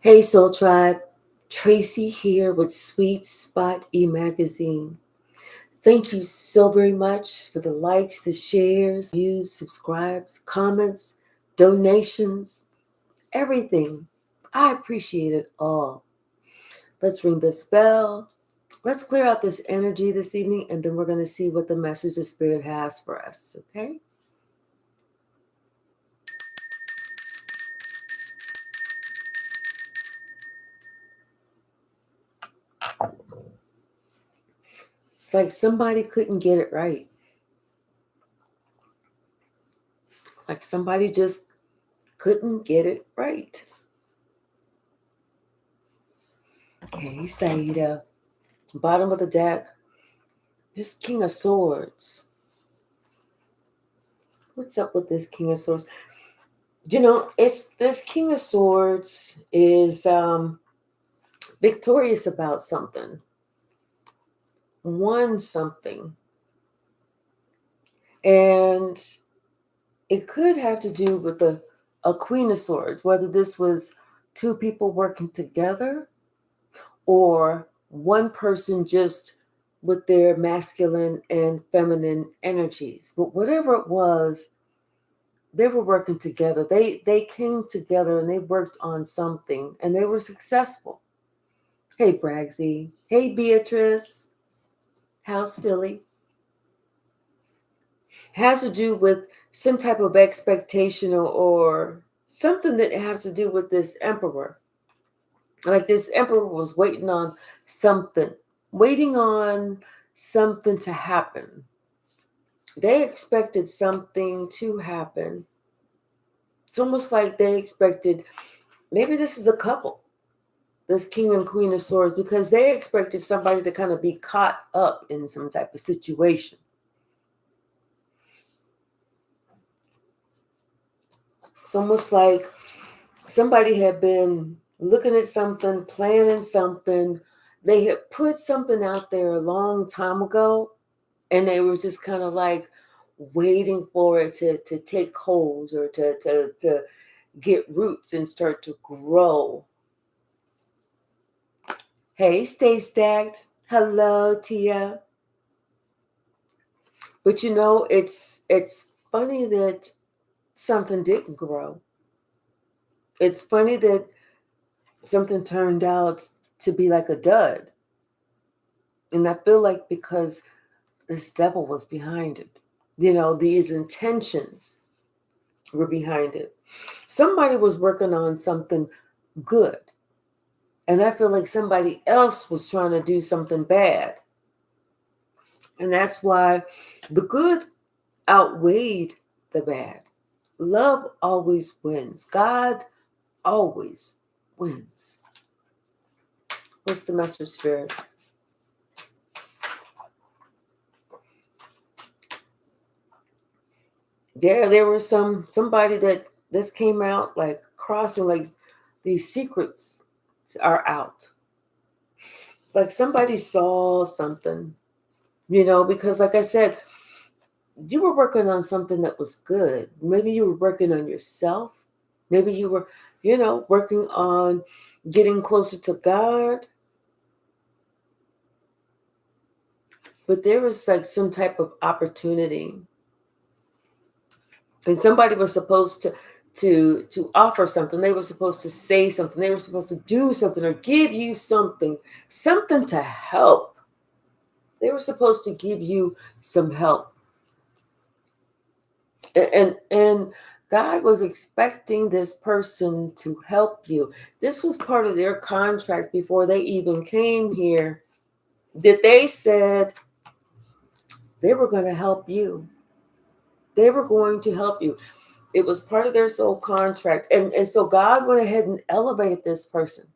Hey Soul Tribe, Tracy here with Sweet Spot e-magazine. Thank you so very much for the likes, the shares, views, subscribes, comments, donations, everything. I appreciate it all. Let's ring this bell. Let's clear out this energy this evening, and then we're going to see what the message the Spirit has for us, okay? It's like somebody couldn't get it right. Like somebody just couldn't get it right. Okay, Saida. Bottom of the deck, this King of Swords. What's up with this King of Swords? It's this King of Swords is victorious about something, won something, and it could have to do with a Queen of Swords, whether this was two people working together or one person just with their masculine and feminine energies. But whatever it was, they were working together. They came together and they worked on something and they were successful. Hey Bragsy. Hey Beatrice. How's Philly? Has to do with some type of expectation or something that has to do with this emperor. Like this emperor was waiting on something to happen. They expected something to happen. It's almost like they expected, maybe this is a couple, this King and Queen of Swords, because they expected somebody to kind of be caught up in some type of situation. It's almost like somebody had been looking at something, planning something. They had put something out there a long time ago, and they were just kind of like waiting for it to take hold or to get roots and start to grow. Hey, stay stacked. Hello, Tia. But it's funny that something didn't grow. It's funny that something turned out to be like a dud. And I feel like because this devil was behind it. These intentions were behind it. Somebody was working on something good. And I feel like somebody else was trying to do something bad. And that's why the good outweighed the bad. Love always wins. God always wins. What's the message, Spirit? There was somebody that this came out like crossing, like these secrets are out. Like somebody saw something, because like I said, you were working on something that was good. Maybe you were working on yourself. Maybe you were, working on getting closer to God. But there was like some type of opportunity. And somebody was supposed to offer something. They were supposed to say something. They were supposed to do something or give you something to help. They were supposed to give you some help. And God was expecting this person to help you. This was part of their contract before they even came here, that they said they were going to help you. They were going to help you. It was part of their soul contract. And so God went ahead and elevated this person.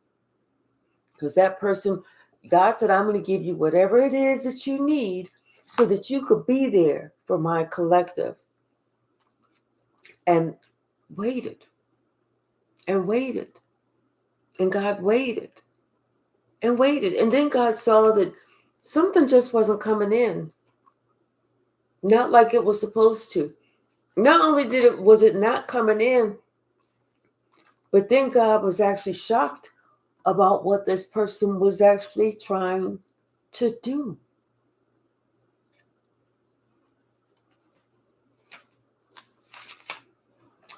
Because that person, God said, I'm going to give you whatever it is that you need so that you could be there for my collective. And waited and waited. And God waited and waited. And then God saw that something just wasn't coming in. Not like it was supposed to. Not only was it not coming in, but then God was actually shocked about what this person was actually trying to do.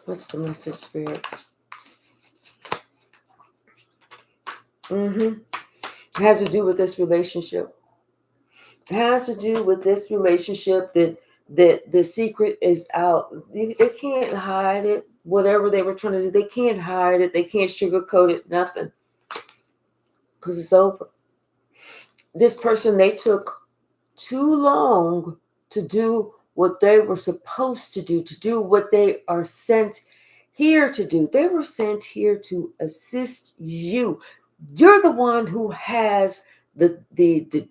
What's the message, Spirit? It has to do with this relationship. It has to do with this relationship that the secret is out. They can't hide it. Whatever they were trying to do, they can't hide it. They can't sugarcoat it. Nothing, because it's over. This person, they took too long to do what they were supposed to do what they are sent here to do. They were sent here to assist you. You're the one who has the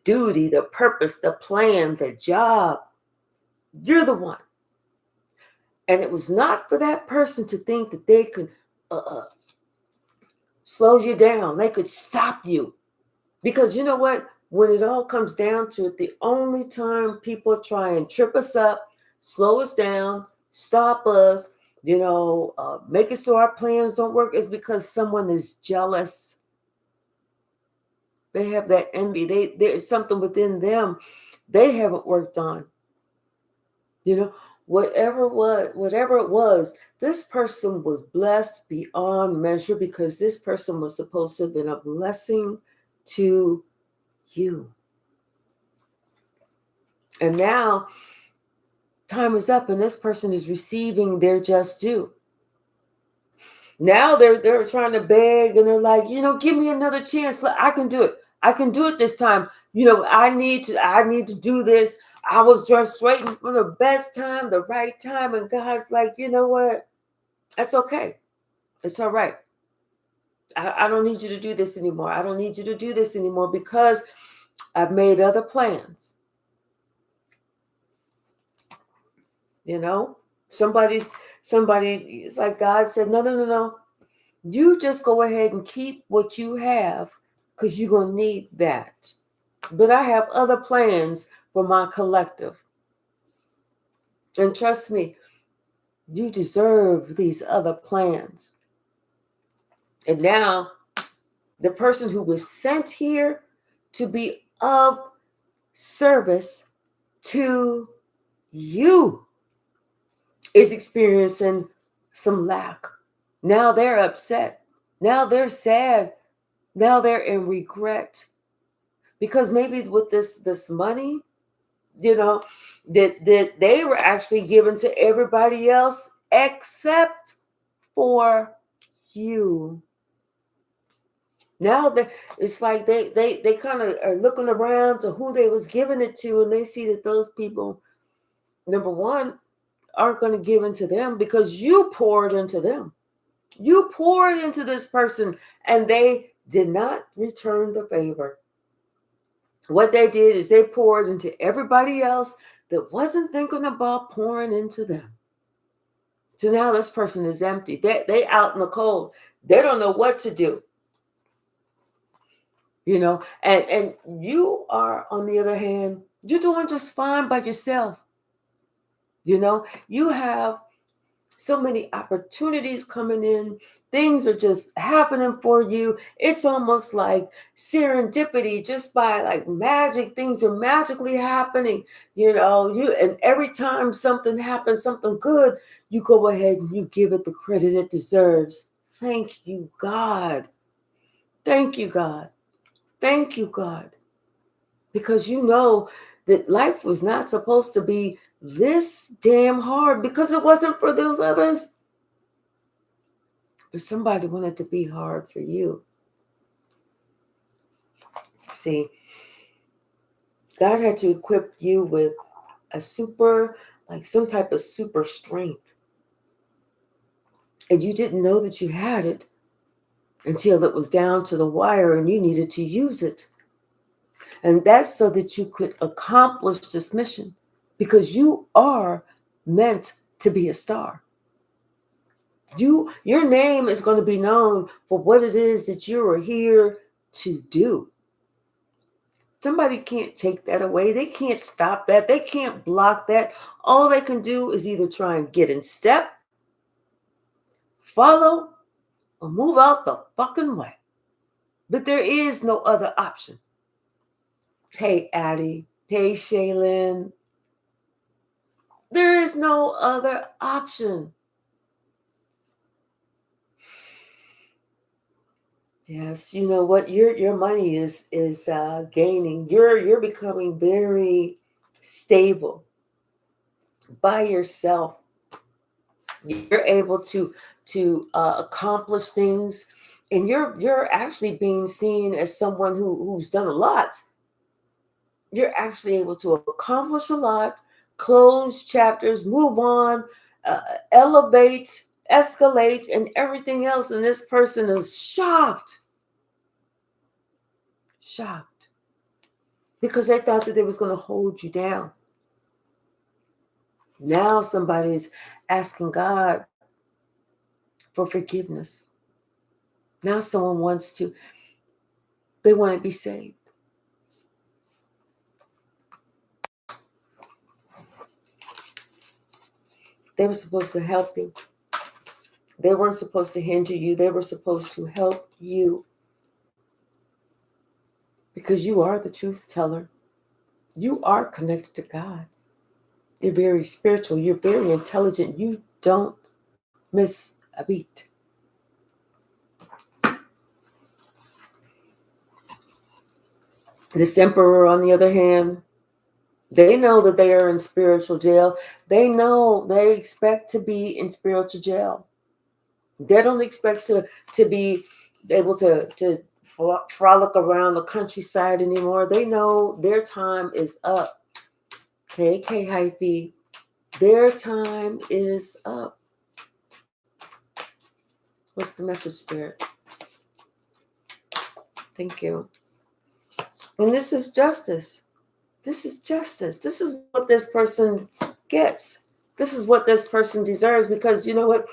duty, the purpose, the plan, the job. You're the one. And it was not for that person to think that they could slow you down. They could stop you. Because you know what? When it all comes down to it, the only time people try and trip us up, slow us down, stop us, make it so our plans don't work is because someone is jealous. They have that envy. There's something within them they haven't worked on. Whatever it was, this person was blessed beyond measure because this person was supposed to have been a blessing to you. And now time is up and this person is receiving their just due. Now they're trying to beg and they're like, give me another chance. I can do it. I can do it this time. I need to do this. I was just waiting for the best time, the right time. And God's like, you know what? That's okay. It's all right. I don't need you to do this anymore. I don't need you to do this anymore because I've made other plans. Somebody, it's like God said, no. You just go ahead and keep what you have because you're going to need that. But I have other plans for my collective. And trust me, you deserve these other plans. And now, the person who was sent here to be of service to you is experiencing some lack. Now they're upset. Now they're sad. Now they're in regret. Because maybe with this money, that they were actually given to everybody else except for you. Now it's like they kind of are looking around to who they was giving it to, and they see that those people, number one, aren't going to give into them because you poured into them. You poured into this person, and they did not return the favor. What they did is they poured into everybody else that wasn't thinking about pouring into them. So now this person is empty. They out in the cold. They don't know what to do. And you are, on the other hand, you're doing just fine by yourself. You have so many opportunities coming in. Things are just happening for you. It's almost like serendipity, just by like magic. Things are magically happening. And every time something happens, something good, you go ahead and you give it the credit it deserves. Thank you, God. Thank you, God. Thank you, God. Because that life was not supposed to be this damn hard because it wasn't for those others. But somebody wanted to be hard for you. See, God had to equip you with some type of super strength. And you didn't know that you had it until it was down to the wire and you needed to use it. And that's so that you could accomplish this mission because you are meant to be a star. Your name is going to be known for what it is that you are here to do. Somebody can't take that away. They can't stop that. They can't block that. All they can do is either try and get in step, follow, or move out the fucking way. But there is no other option. Hey, Addie. Hey, Shaylin. There is no other option. Yes, you know what? Your money is gaining. You're becoming very stable by yourself. You're able to accomplish things, and you're actually being seen as someone who's done a lot. You're actually able to accomplish a lot, close chapters, move on, uh, elevate, escalate, and everything else. And this person is shocked, because they thought that they was going to hold you down. Now somebody's asking God for forgiveness. Now someone they want to be saved. They were supposed to help you. They weren't supposed to hinder you. They were supposed to help you, because you are the truth teller. You are connected to God. You're very spiritual. You're very intelligent. You don't miss a beat. This emperor, on the other hand, they know that they are in spiritual jail. They know they expect to be in spiritual jail. They don't expect to be able to frolic around the countryside anymore. They know their time is up. KK hyphy, their time is up. What's the message, Spirit? Thank you. And this is justice. This is justice. This is what this person gets. This is what this person deserves, because you know what?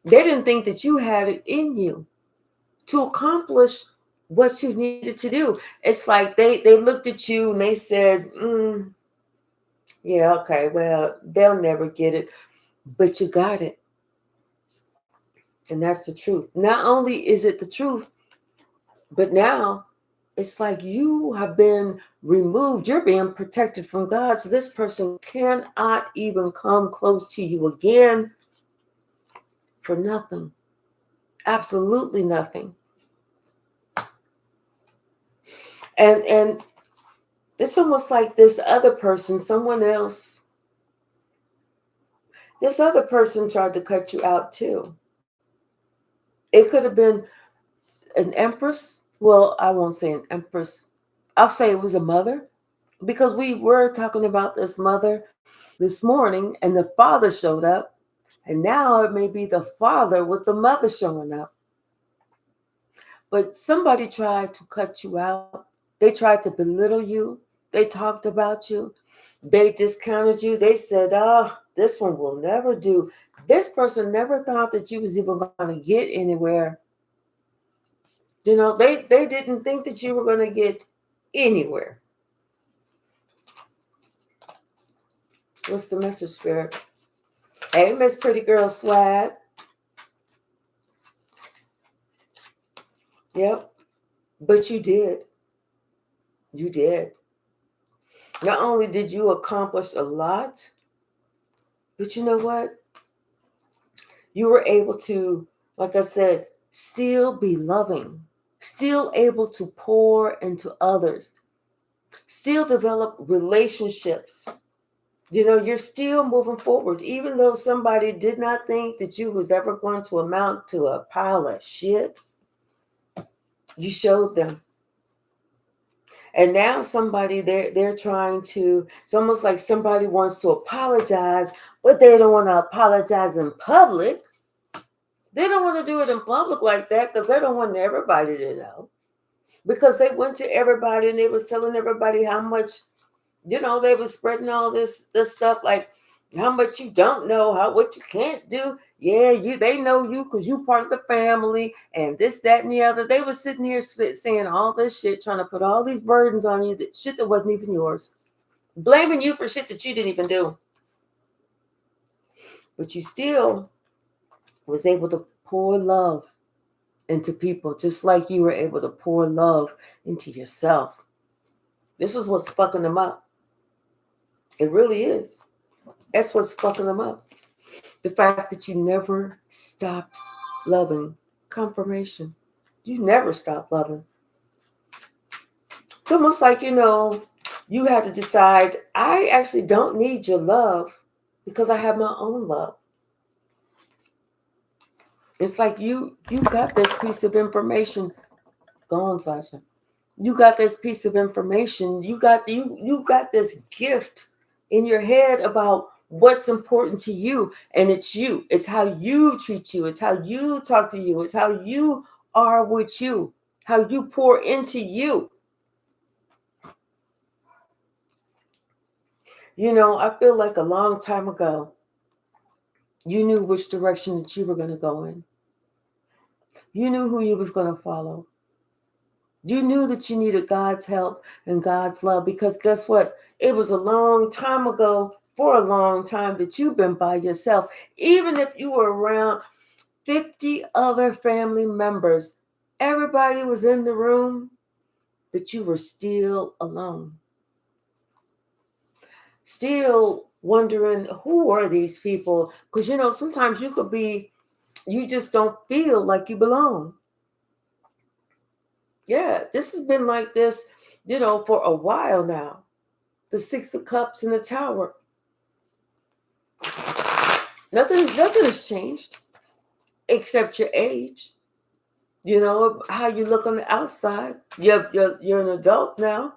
They didn't think that you had it in you to accomplish what you needed to do. It's like they looked at you and they said, yeah, okay, well, they'll never get it, but you got it. And that's the truth. Not only is it the truth, but now it's like you have been removed. You're being protected from God. So this person cannot even come close to you again for nothing. Absolutely nothing. And it's almost like this other person, someone else, this other person tried to cut you out too. It could have been an empress. Well, I won't say an empress. I'll say it was a mother, because we were talking about this mother this morning, and the father showed up, and now it may be the father with the mother showing up. But somebody tried to cut you out. They tried to belittle you. They talked about you. They discounted you. They said, this one will never do. This person never thought that you was even going to get anywhere. You know, they didn't think that you were going to get anywhere. What's the message, Spirit? Hey, Miss Pretty Girl Swag. Yep. But you did. You did. Not only did you accomplish a lot, but you know what? You were able to, like I said, still be loving, still able to pour into others, still develop relationships. You know, you're still moving forward, even though somebody did not think that you was ever going to amount to a pile of shit. You showed them. And now somebody, they're trying to, it's almost like somebody wants to apologize, but they don't want to apologize in public. They don't want to do it in public like that, because they don't want everybody to know. Because they went to everybody and they was telling everybody how much, you know, they was spreading all this stuff, like how much you don't know, what you can't do. Yeah, they know you because you part of the family, and this, that, and the other. They were sitting here saying all this shit, trying to put all these burdens on you, that shit that wasn't even yours, blaming you for shit that you didn't even do. But you still was able to pour love into people, just like you were able to pour love into yourself. This is what's fucking them up. It really is. That's what's fucking them up. The fact that you never stopped loving. Confirmation. You never stopped loving. It's almost like, you had to decide, I actually don't need your love because I have my own love. It's like you got this piece of information. Go on, Sasha. You got this piece of information. You got this gift in your head about what's important to you, and it's you. It's how you treat you. It's how you talk to you. It's how you are with you. How you pour into you. I feel like a long time ago, you knew which direction that you were going to go in. You knew who you was going to follow. You knew that you needed God's help and God's love, because guess what? It was a long time ago, for a long time, that you've been by yourself. Even if you were around 50 other family members, everybody was in the room, but you were still alone. Still wondering, who are these people? Because, sometimes you just don't feel like you belong. Yeah, this has been like this, for a while now. The Six of Cups in the Tower. Nothing has changed except your age. How you look on the outside. You're an adult now.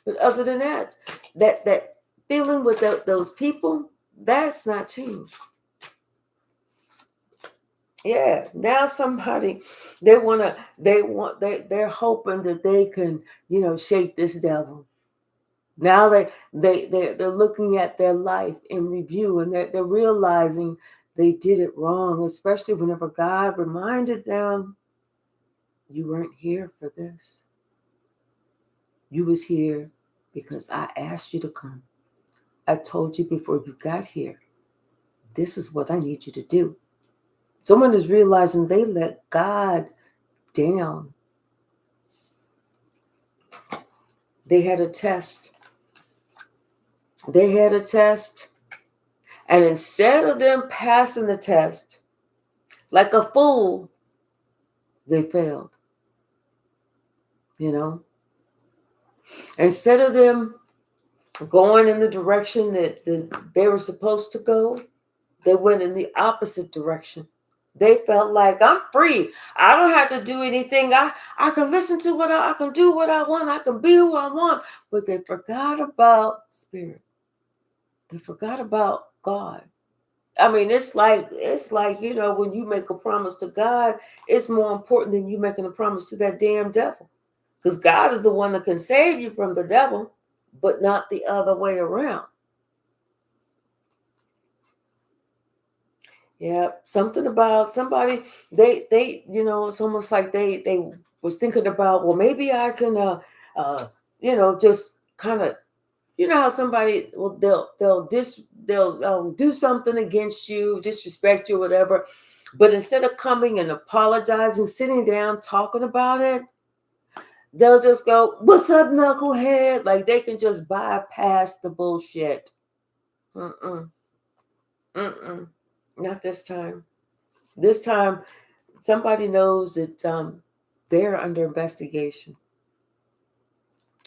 But other than that feeling with those people, that's not changed. Yeah, now somebody they're hoping that they can, shake this devil. Now they're looking at their life in review, and they're realizing they did it wrong, especially whenever God reminded them, you weren't here for this. You was here because I asked you to come. I told you before you got here, this is what I need you to do. Someone is realizing they let God down. They had a test. And instead of them passing the test like a fool, they failed. Instead of them going in the direction that they were supposed to go, they went in the opposite direction. They felt like, I'm free. I don't have to do anything. I can listen to I can do what I want. I can be who I want. But they forgot about spirit. They forgot about God. I mean, it's like, when you make a promise to God, it's more important than you making a promise to that damn devil. Because God is the one that can save you from the devil, but not the other way around. Yeah, something about somebody, they it's almost like they was thinking about, well, maybe I can just kind of, how somebody, well, they'll do something against you, disrespect you, whatever, but instead of coming and apologizing, sitting down, talking about it, they'll just go, what's up, knucklehead? Like they can just bypass the bullshit. Mm-mm. Not this time. This time, somebody knows that they're under investigation.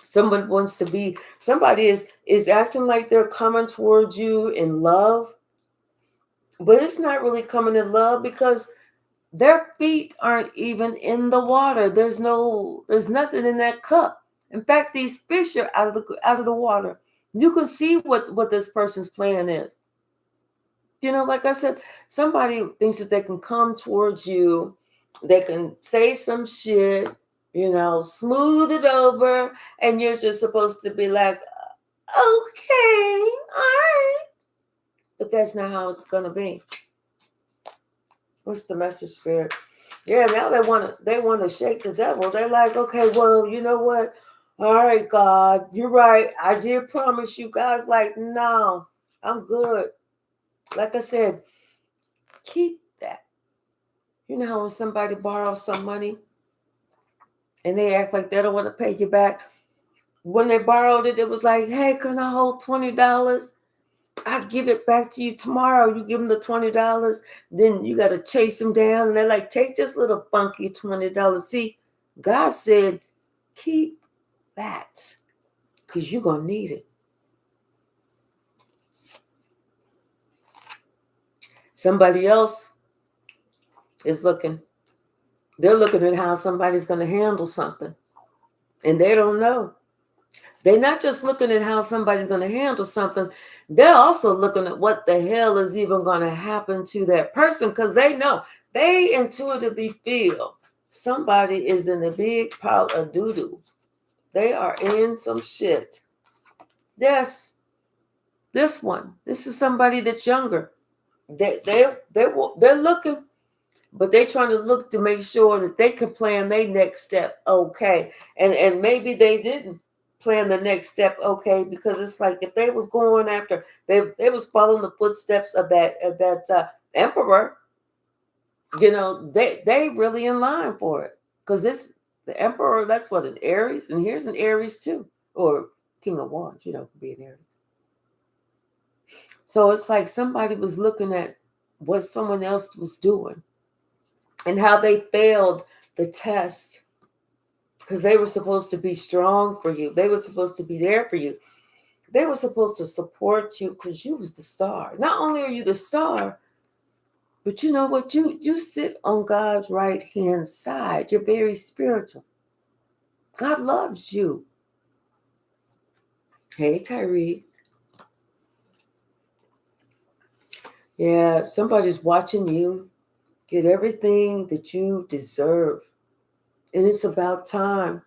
Somebody is acting like they're coming towards you in love, but it's not really coming in love because their feet aren't even in the water. There's nothing in that cup. In fact, these fish are out of the water. You can see what this person's plan is. Like I said, somebody thinks that they can come towards you, they can say some shit, smooth it over, and you're just supposed to be like, okay, all right. But that's not how it's gonna be. What's the message, Spirit? Yeah, now they want to shake the devil. They're like, okay, well, you know what? All right, God, you're right. I did promise you. God's like, no, I'm good. Like I said, keep that. You know how when somebody borrows some money and they act like they don't want to pay you back? When they borrowed it, it was like, hey, can I hold $20? I'll give it back to you tomorrow. You give them the $20. Then you got to chase them down. And they're like, take this little funky $20. See, God said, keep that because you're going to need it. Somebody else is looking. They're looking at how somebody's going to handle something. And they don't know. They're not just looking at how somebody's going to handle something. They're also looking at what the hell is even going to happen to that person because they know. They intuitively feel somebody is in a big pile of doo-doo. They are in some shit. Yes, this one. This is somebody that's younger. They're looking, but they're trying to look to make sure that they can plan their next step okay. And maybe they didn't plan the next step okay because it's like if they was going after they was following the footsteps of that emperor, they really in line for it because this the emperor, that's what, an Aries, and here's an Aries too, or King of Wands, could be an Aries. So it's like somebody was looking at what someone else was doing and how they failed the test because they were supposed to be strong for you. They were supposed to be there for you. They were supposed to support you because you was the star. Not only are you the star, but you know what? You sit on God's right hand side. You're very spiritual. God loves you. Hey, Tyree. Yeah, somebody's watching you get everything that you deserve. And it's about time.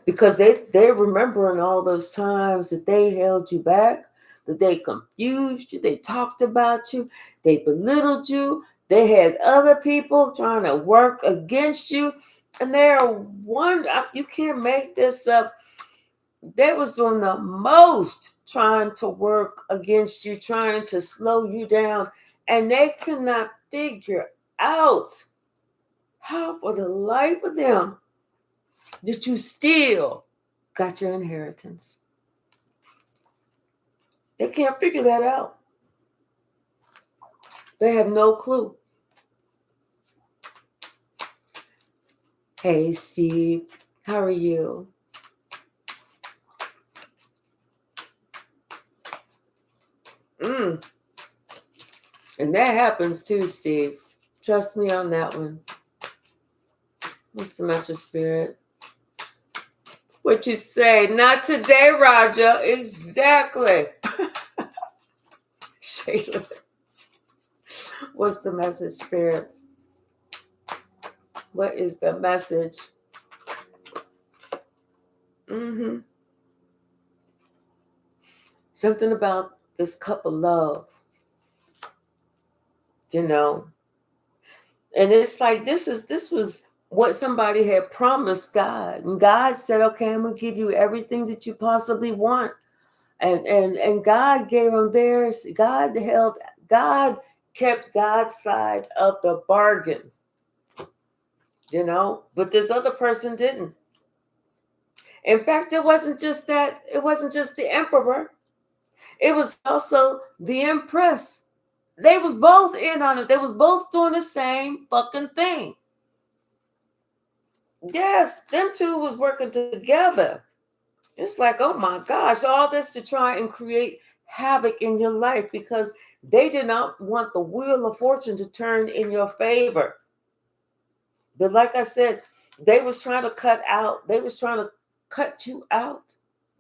Because they're remembering all those times that they held you back, that they confused you, they talked about you, they belittled you, they had other people trying to work against you, and you can't make this up. They was doing the most trying to work against you, trying to slow you down, and they could not figure out how, for the life of them, did you still got your inheritance. They can't figure that out. They have no clue. Hey, Steve, how are you? And that happens too, Steve. Trust me on that one. What's the message, Spirit? What you say? Not today, Roger. Exactly. Shayla. What's the message, Spirit? What is the message? Something about this cup of love. And it's like this was what somebody had promised God. And God said, okay, I'm gonna give you everything that you possibly want. And God gave them theirs. God kept God's side of the bargain. But this other person didn't. In fact, it wasn't just that, it wasn't just the emperor. It was also the empress. They was both in on it. They was both doing the same fucking thing. Yes, them two was working together. It's like, oh my gosh, all this to try and create havoc in your life because they did not want the wheel of fortune to turn in your favor. But like I said, they was trying to cut you out,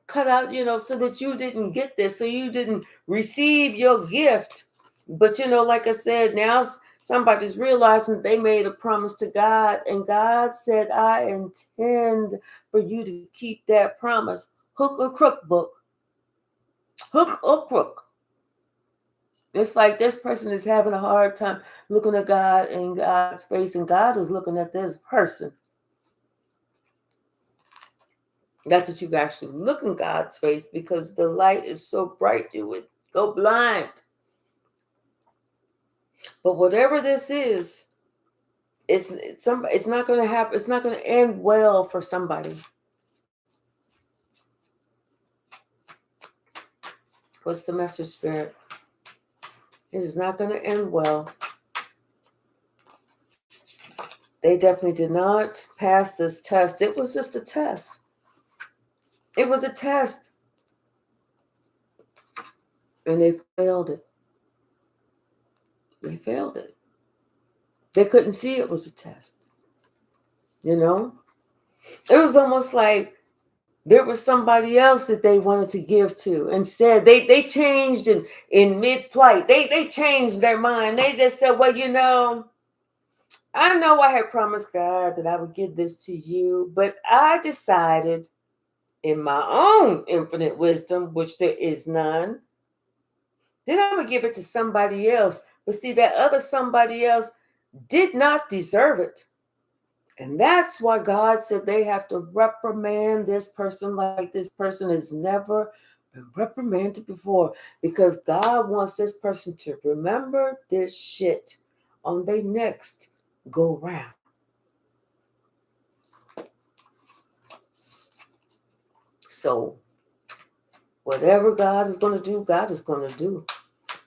so that you didn't get this, so you didn't receive your gift. But like I said, now somebody's realizing they made a promise to God, and God said, I intend for you to keep that promise. Hook or crook, book. Hook or crook. It's like this person is having a hard time looking at God in God's face, and God is looking at this person. Not that you actually look in God's face, because the light is so bright you would go blind. But whatever this is, It's not going to happen. It's not going to end well for somebody. What's the message, Spirit? It is not going to end well. They definitely did not pass this test. It was just a test. It was a test. And they failed it. They failed it. They couldn't see it was a test. You know? It was almost like there was somebody else that they wanted to give to. Instead, they changed in mid-flight. They changed their mind. They just said, well, I know I had promised God that I would give this to you, but I decided in my own infinite wisdom, which there is none, then I'm going to give it to somebody else. But see, that other somebody else did not deserve it. And that's why God said they have to reprimand this person like this person has never been reprimanded before. Because God wants this person to remember this shit on their next go round. So whatever God is going to do, God is going to do.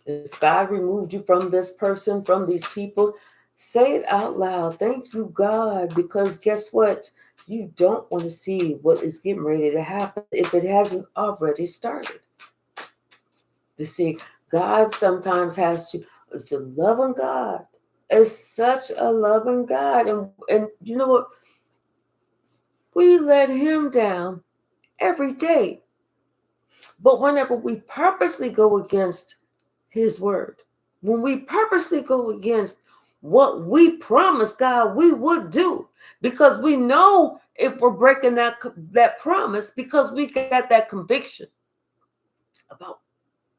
If God removed you from this person, from these people, say it out loud. Thank you, God, because guess what? You don't want to see what is getting ready to happen if it hasn't already started. You see, God sometimes has to, it's a loving God. It's such a loving God. And you know what? We let him down every day. But whenever we purposely go against his word, when we purposely go against what we promised God we would do, because we know if we're breaking that promise, because we got that conviction about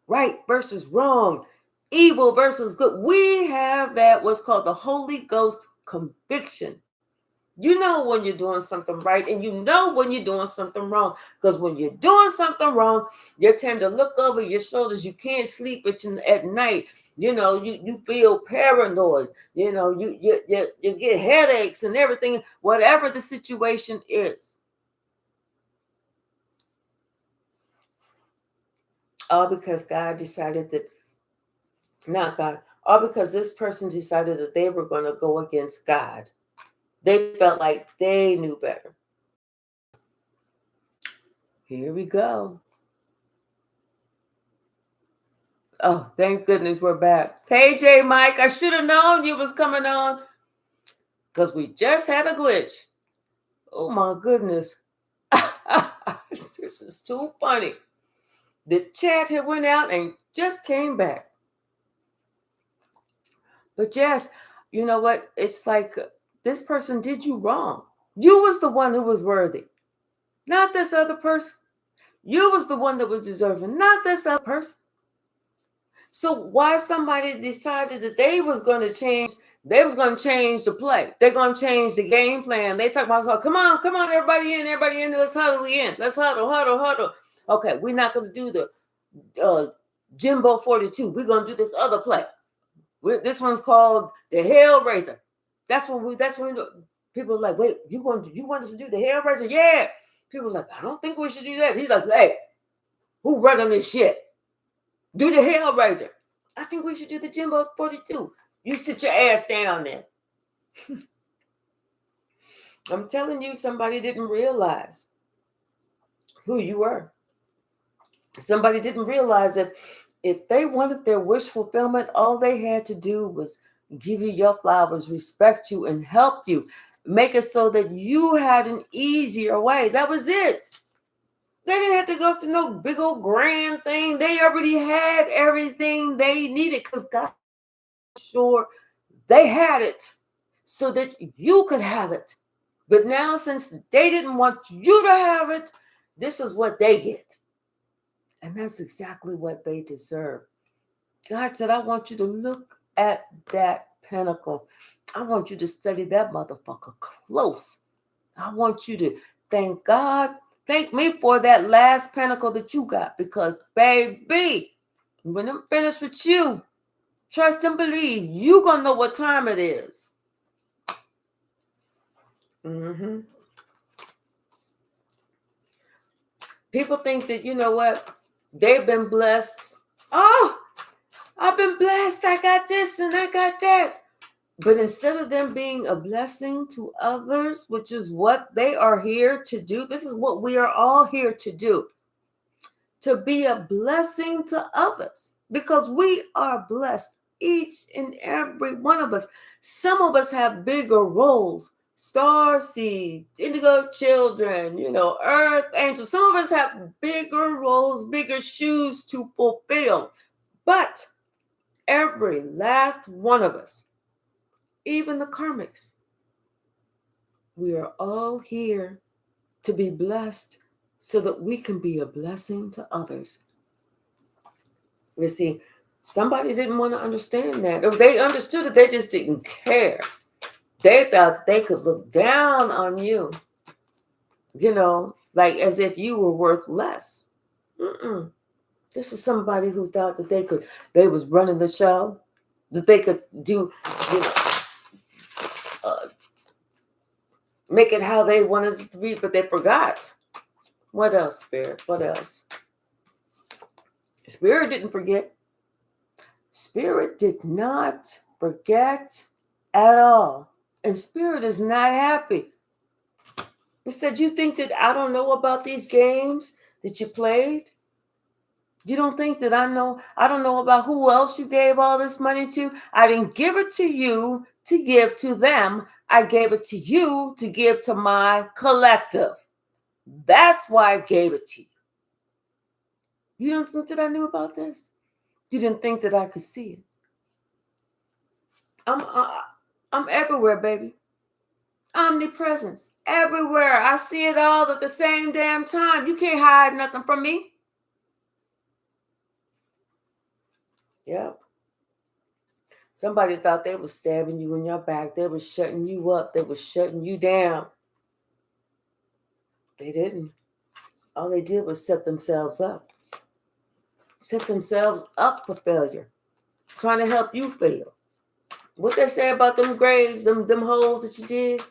right versus wrong, evil versus good. We have that what's called the Holy Ghost conviction. You know when you're doing something right, and you know when you're doing something wrong. Because when you're doing something wrong, you tend to look over your shoulders. You can't sleep at night. You feel paranoid. You get headaches and everything, whatever the situation is. All because God decided that, not God, all because this person decided that they were going to go against God. They felt like they knew better. Here we go. Oh, thank goodness we're back. Hey, J Mike, I should have known you was coming on because we just had a glitch. Oh, my goodness. This is too funny. The chat had went out and just came back. But Jess, you know what? It's like this person did you wrong. You was the one who was worthy, not this other person. You was the one that was deserving, not this other person. So why somebody decided that they was going to change the play. They're going to change the game plan. They talk about, oh, come on, everybody in, let's huddle in. Let's huddle. Okay, we're not going to do the Jimbo 42. We're going to do this other play. This one's called the Hellraiser. That's when people are like, wait, you want us to do the Hellraiser? Yeah. People are like, I don't think we should do that. He's like, hey, who running this shit? Do the Hellraiser. I think we should do the Jimbo 42. You sit your ass down there. I'm telling you, somebody didn't realize who you were. Somebody didn't realize that if they wanted their wish fulfillment, all they had to do was give you your flowers, respect you, and help you. Make it so that you had an easier way. That was it. They didn't have to go to no big old grand thing. They already had everything they needed because God was sure they had it so that you could have it. But now, since they didn't want you to have it, this is what they get. And that's exactly what they deserve. God said, I want you to look at that pinnacle. I want you to study that motherfucker close. I want you to thank God. Thank me for that last pinnacle that you got. Because, baby, when I'm finished with you, trust and believe, you're going to know what time it is. Mm-hmm. People think that, you know what, they've been blessed. Oh, I've been blessed. I got this and I got that. But instead of them being a blessing to others, which is what they are here to do, this is what we are all here to do, to be a blessing to others, because we are blessed, each and every one of us. Some of us have bigger roles, star seeds, indigo children, earth angels. Some of us have bigger roles, bigger shoes to fulfill. But every last one of us, even the karmics, we are all here to be blessed so that we can be a blessing to others. You see, somebody didn't want to understand that. If they understood it, they just didn't care. They thought that they could look down on you, like as if you were worth less. Mm-mm. This is somebody who thought that they was running the show, that they could do, you know, uh, make it how they wanted it to be, but they forgot. What else, Spirit? What else? Spirit didn't forget. Spirit did not forget at all. And Spirit is not happy. He said, you think that I don't know about these games that you played? You don't think that I know? I don't know about who else you gave all this money to? I didn't give it to you to give to them. I gave it to you to give to my collective. That's why I gave it to you. You don't think that I knew about this? You didn't think that I could see it? I'm, uh, I'm everywhere, baby. Omnipresence. Everywhere. I see it all at the same damn time. You can't hide nothing from me. Yep. Somebody thought they were stabbing you in your back. They were shutting you up. They were shutting you down. They didn't. All they did was set themselves up. Set themselves up for failure. Trying to help you fail. What they say about them graves, them holes that you dig,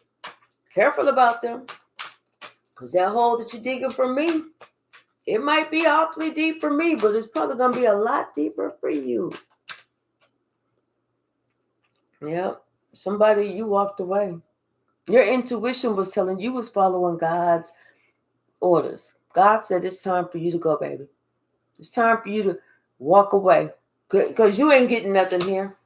careful about them. Because that hole that you're digging for me, it might be awfully deep for me, but it's probably going to be a lot deeper for you. Yep. Somebody, you walked away. Your intuition was telling you was following God's orders. God said it's time for you to go, baby. It's time for you to walk away. Because you ain't getting nothing here.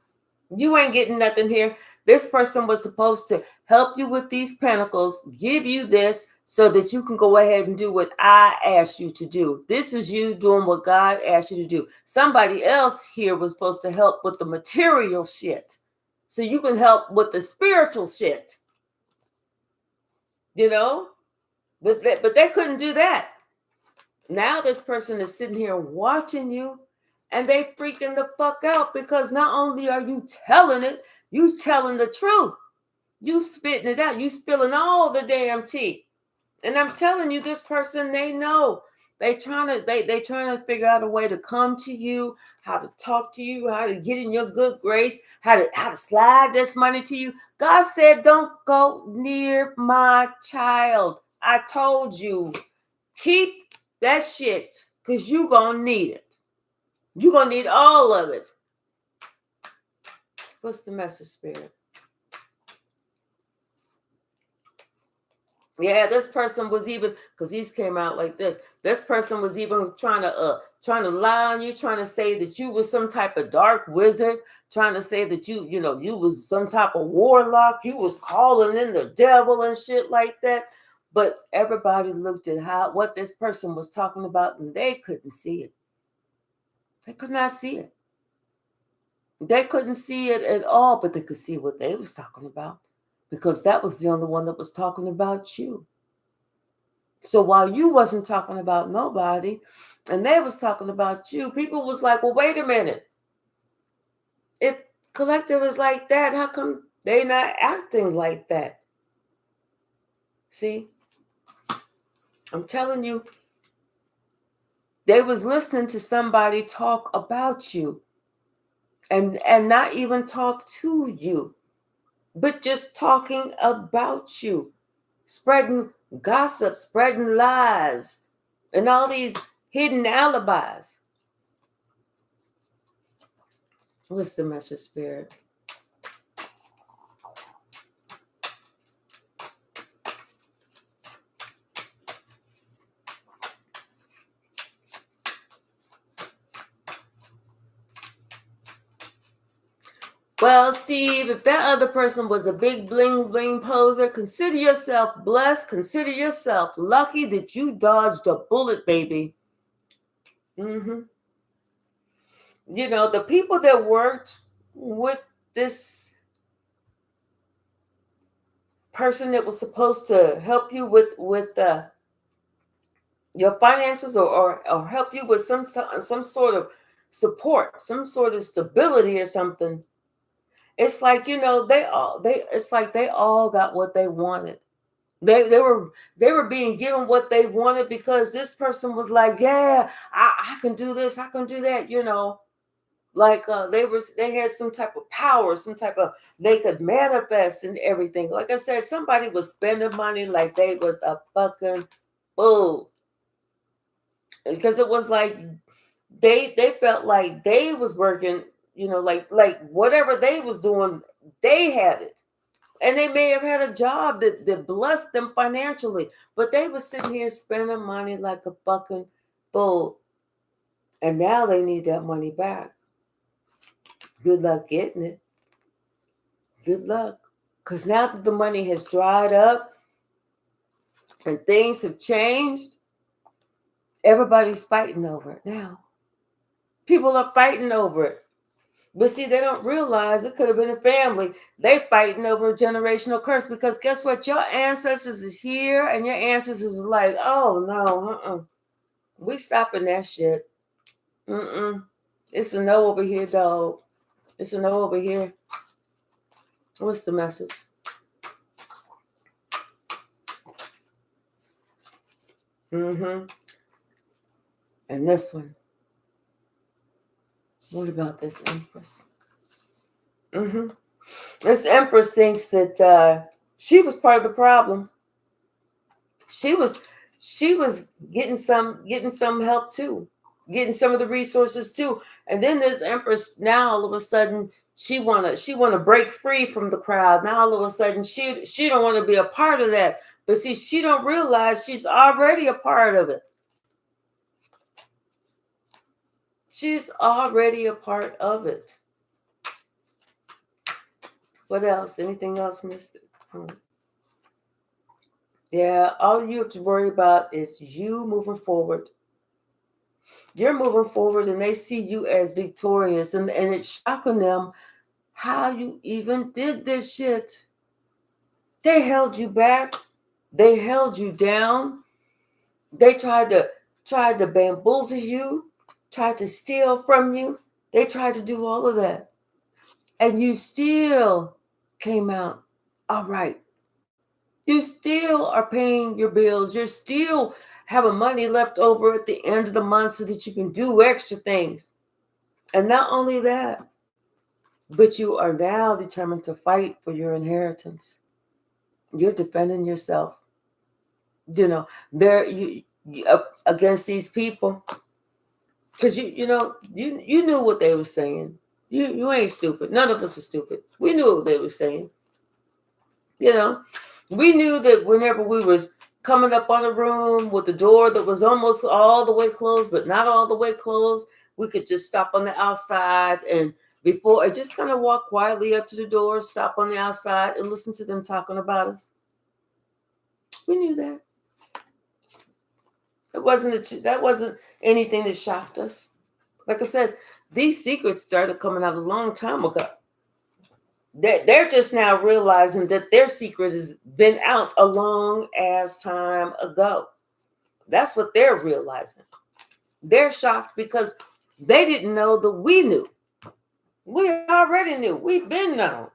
You ain't getting nothing here. This person was supposed to help you with these pentacles, give you this so that you can go ahead and do what I asked you to do. This is you doing what God asked you to do. Somebody else here was supposed to help with the material shit so you can help with the spiritual shit. But they couldn't do that. Now this person is sitting here watching you, and they freaking the fuck out because not only are you telling it, you telling the truth. You spitting it out. You spilling all the damn tea. And I'm telling you, this person, they know. They trying to figure out a way to come to you, how to talk to you, how to get in your good grace, how to slide this money to you. God said, don't go near my child. I told you, keep that shit because you're going to need it. You're going to need all of it. What's the message, Spirit? Yeah, this person was even, because these came out like this. This person was even trying to lie on you, trying to say that you was some type of dark wizard, trying to say that you was some type of warlock, you was calling in the devil and shit like that. But everybody looked at what this person was talking about, and they couldn't see it. They could not see it. They couldn't see it at all, but they could see what they was talking about, because that was the only one that was talking about you. So while you wasn't talking about nobody and they was talking about you, people was like, well, wait a minute. If collective is like that, how come they not acting like that? See, I'm telling you, they was listening to somebody talk about you and not even talk to you, but just talking about you. spreading gossip, spreading lies, and all these hidden alibis. What's the message, Spirit? Well, Steve, if that other person was a big bling bling poser, consider yourself blessed. Consider yourself lucky that you dodged a bullet, baby. Mm-hmm. You know, the people that worked with this person that was supposed to help you with your finances, or help you with some sort of support, some sort of stability or something. It's like, you know, they all got what they wanted. They were being given what they wanted because this person was like, yeah, I can do this, I can do that, you know. Like they had some type of power, some type of, they could manifest and everything. Like I said, somebody was spending money like they was a fucking fool. Because it was like they felt like they was working, you know, like whatever they was doing, they had it. And they may have had a job that blessed them financially, but they were sitting here spending money like a fucking fool. And now they need that money back. Good luck getting it. Good luck. Because now that the money has dried up and things have changed, everybody's fighting over it now. People are fighting over it. But see, they don't realize it could have been a family. They fighting over a generational curse, because guess what? Your ancestors is here, and your ancestors was like, oh no, we stopping that shit. It's a no over here, dog. It's a no over here. What's the message? And this one. What about this Empress? This Empress thinks that she was part of the problem. She was getting some help too, getting some of the resources too. And then this Empress, now all of a sudden she wanna break free from the crowd. Now all of a sudden she don't want to be a part of that. But see, she don't realize she's already a part of it. She's already a part of it. What else? Anything else, Mister? Yeah, all you have to worry about is you moving forward. You're moving forward, and they see you as victorious, and it's shocking them how you even did this shit. They held you back. They held you down. They tried to bamboozle you, tried to steal from you. They tried to do all of that. And you still came out all right. You still are paying your bills. You're still having money left over at the end of the month so that you can do extra things. And not only that, but you are now determined to fight for your inheritance. You're defending yourself. You know, you up against these people, because you knew what they were saying. You ain't stupid. None of us are stupid. We knew what they were saying. You know, we knew that whenever we was coming up on a room with the door that was almost all the way closed, but not all the way closed, we could just stop on the outside and before I just kind of walk quietly up to the door, stop on the outside and listen to them talking about us. We knew that. That wasn't anything that shocked us. Like I said, these secrets started coming out a long time ago. They're just now realizing that their secret has been out a long ass time ago. That's what they're realizing. They're shocked because they didn't know that we knew. We already knew. We've been known.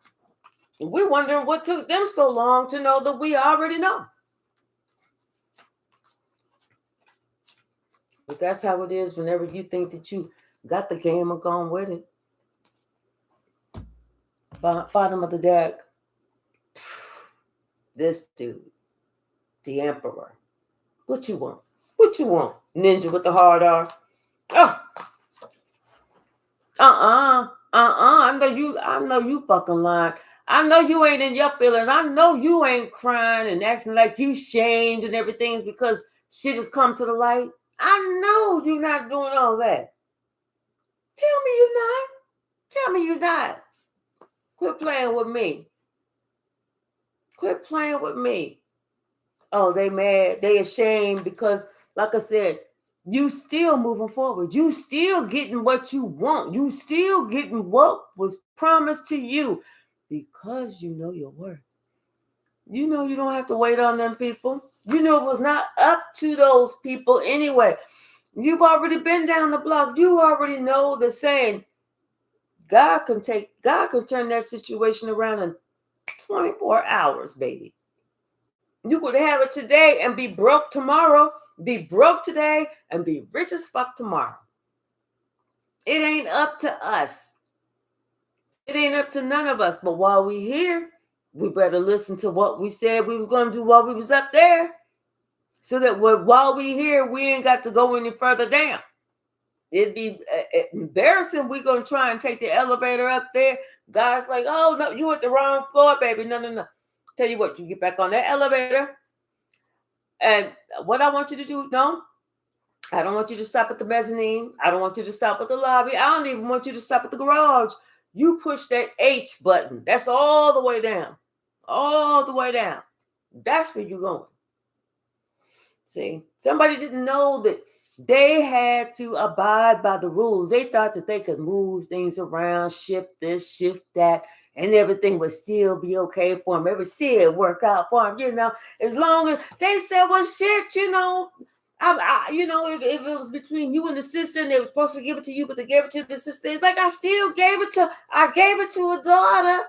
We're wondering what took them so long to know that we already know. But that's how it is whenever you think that you got the game and gone with it. Bottom of the deck. This dude. The emperor. What you want? What you want? Ninja with the hard R. Oh, I know you fucking lying. I know you ain't in your feelings. I know you ain't crying and acting like you shamed and everything because shit has come to the light. I know you're not doing all that. Tell me you're not. Tell me you're not. Quit playing with me. Quit playing with me. Oh, they mad. They ashamed because, like I said, you still moving forward. You still getting what you want. You still getting what was promised to you because you know your worth. You know you don't have to wait on them people. You know it was not up to those people anyway. You've already been down the block. You already know the saying. God can turn that situation around in 24 hours, baby. You could have it today and be broke tomorrow. Be broke today and be rich as fuck tomorrow. It ain't up to us. It ain't up to none of us. But while we here, we better listen to what we said we was going to do while we was up there. So that while we here, we ain't got to go any further down. It'd be embarrassing. We're going to try and take the elevator up there. God's like, oh, no, you at the wrong floor, baby. No. Tell you what, you get back on that elevator. And what I want you to do, no, I don't want you to stop at the mezzanine. I don't want you to stop at the lobby. I don't even want you to stop at the garage. You push that H button. That's all the way down. All the way down. That's where you're going. See, somebody didn't know that they had to abide by the rules. They thought that they could move things around, shift this, shift that, and everything would still be okay for them. It would still work out for them, as long as they said, well, shit, if it was between you and the sister and they were supposed to give it to you, but they gave it to the sister, it's like, I gave it to a daughter.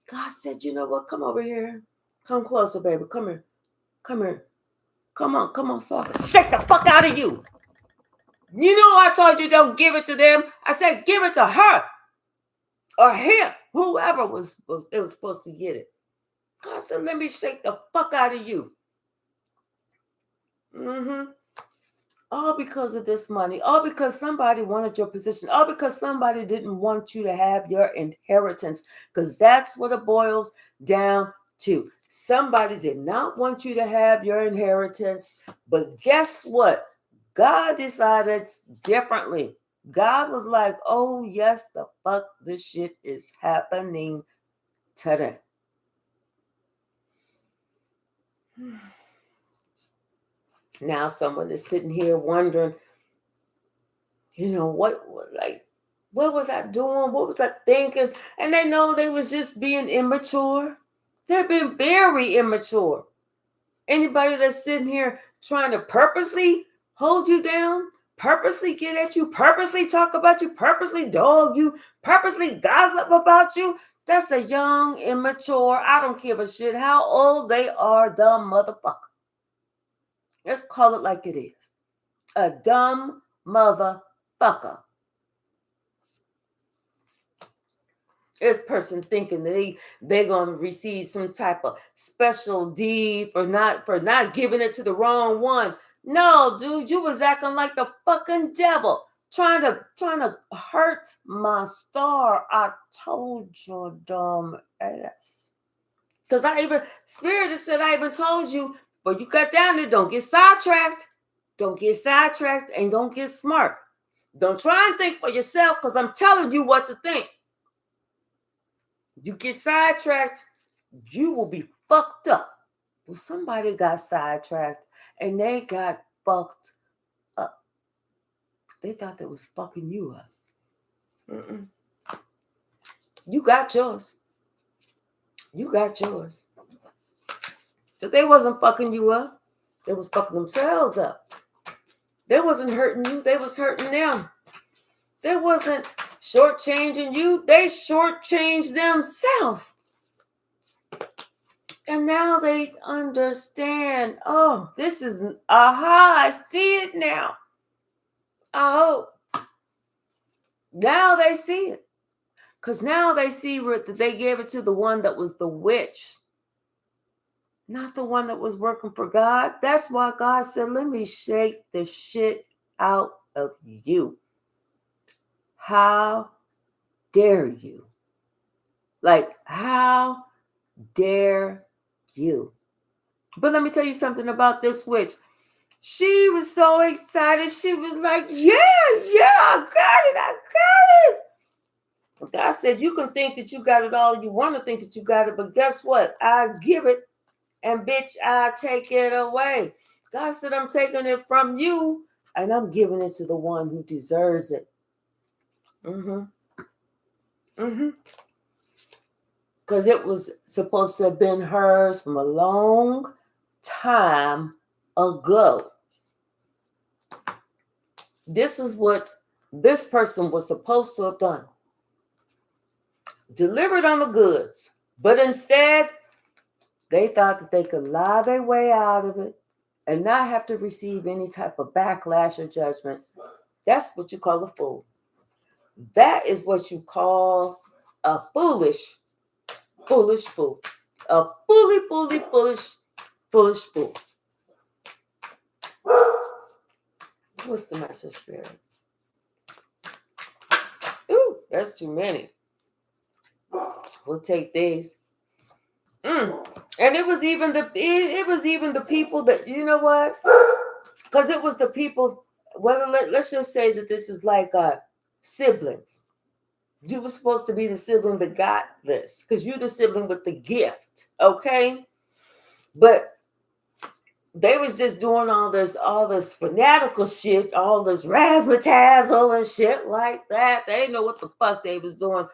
God said, you know what? Come over here. Come closer, baby. Come here. Come here. Come on, so I can shake the fuck out of you. You know I told you don't give it to them. I said give it to her or him, whoever was supposed to get it. God said, let me shake the fuck out of you. All because of this money. All because somebody wanted your position. All because somebody didn't want you to have your inheritance. Because that's what it boils down to. Somebody did not want you to have your inheritance. But guess what? God decided differently. God was like, oh, yes, the fuck, this shit is happening today. Now someone is sitting here wondering, what was I doing? What was I thinking? And they know they was just being immature. They've been very immature. Anybody that's sitting here trying to purposely hold you down, purposely get at you, purposely talk about you, purposely dog you, purposely gossip about you, that's a young, immature, I don't give a shit how old they are, dumb motherfucker. Let's call it like it is. A dumb motherfucker. This person thinking that they're going to receive some type of special deed for not giving it to the wrong one. No, dude, you was acting like the fucking devil, trying to hurt my star. I told your dumb ass. Because Spirit just said, I even told you, but you got down there, don't get sidetracked. Don't get sidetracked and don't get smart. Don't try and think for yourself because I'm telling you what to think. You get sidetracked, you will be fucked up. Well, somebody got sidetracked and they got fucked up. They thought they was fucking you up. You got yours. You got yours. But they wasn't fucking you up. They was fucking themselves up. They wasn't hurting you. They was hurting them. They wasn't shortchanging you. They shortchanged themselves. And now they understand. Oh, this is aha. I see it now. I hope. Now they see it. Because now they see that they gave it to the one that was the witch. not the one that was working for God. That's why God said, let me shake the shit out of you. How dare you? Like, how dare you? But let me tell you something about this witch. She was so excited. She was like, yeah, I got it. God said, you can think that you got it all. You want to think that you got it. But guess what? I give it. And bitch, I take it away. God said, I'm taking it from you. And I'm giving it to the one who deserves it. Because it was supposed to have been hers from a long time ago. This is what this person was supposed to have done. Delivered on the goods. But instead, they thought that they could lie their way out of it and not have to receive any type of backlash or judgment. That's what you call a fool. That is what you call a foolish fool. A foolish fool. What's the master spirit? Ooh, that's too many. We'll take these. And it was even the people that, you know what? Because it was the people, let's just say that this is like siblings. You were supposed to be the sibling that got this because you're the sibling with the gift, okay? But they was just doing all this fanatical shit, all this razzmatazzle and shit like that. They didn't know what the fuck they was doing.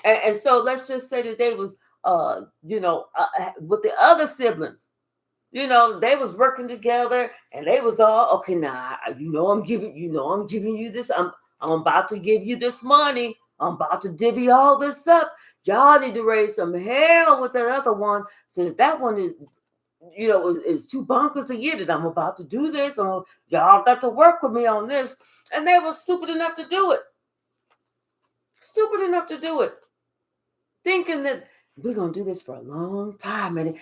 And so let's just say that they was, with the other siblings, they was working together and they was all, okay, nah, I'm giving you this. I'm about to give you this money. I'm about to divvy all this up. Y'all need to raise some hell with that other one. So that one is, is too bonkers to get it. I'm about to do this. Y'all got to work with me on this. And they were stupid enough to do it. Thinking that we're going to do this for a long time and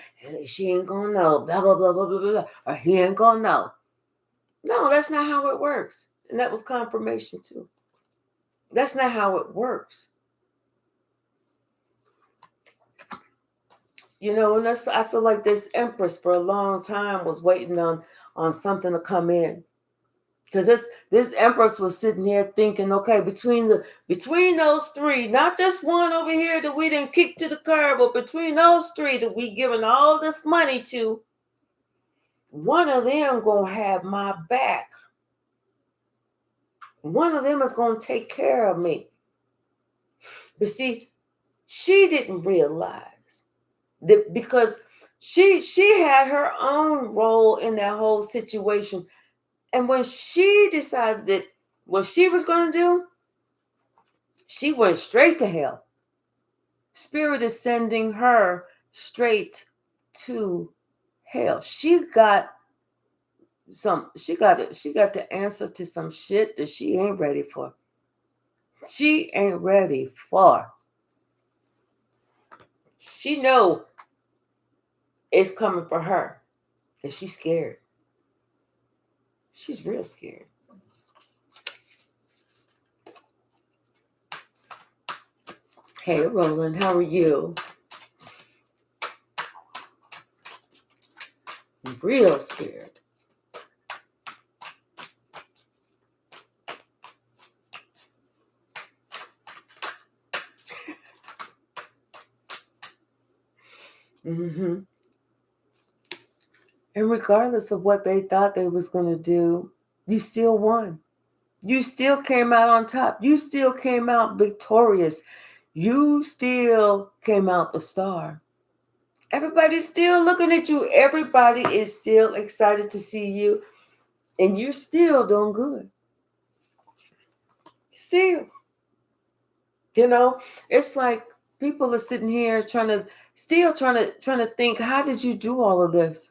she ain't going to know, blah, blah, blah, blah, blah, blah, or he ain't going to know. No, that's not how it works. And that was confirmation too. That's not how it works. And I feel like this empress for a long time was waiting on something to come in. Because this empress was sitting here thinking, okay, between those three, not just one over here that we didn't kick to the curb, but between those three that we giving all this money to, one of them gonna have my back. One of them is gonna take care of me. But see, she didn't realize that because she had her own role in that whole situation. And when she decided that what she was going to do, she went straight to hell. Spirit is sending her straight to hell. She got to answer to some shit that she ain't ready for. She ain't ready for. She know it's coming for her. And she's scared. She's real scared. Hey, Roland, how are you? Real scared. And regardless of what they thought they was going to do, you still won. You still came out on top. You still came out victorious. You still came out the star. Everybody's still looking at you. Everybody is still excited to see you. And you're still doing good. Still. It's like people are sitting here trying to think, how did you do all of this?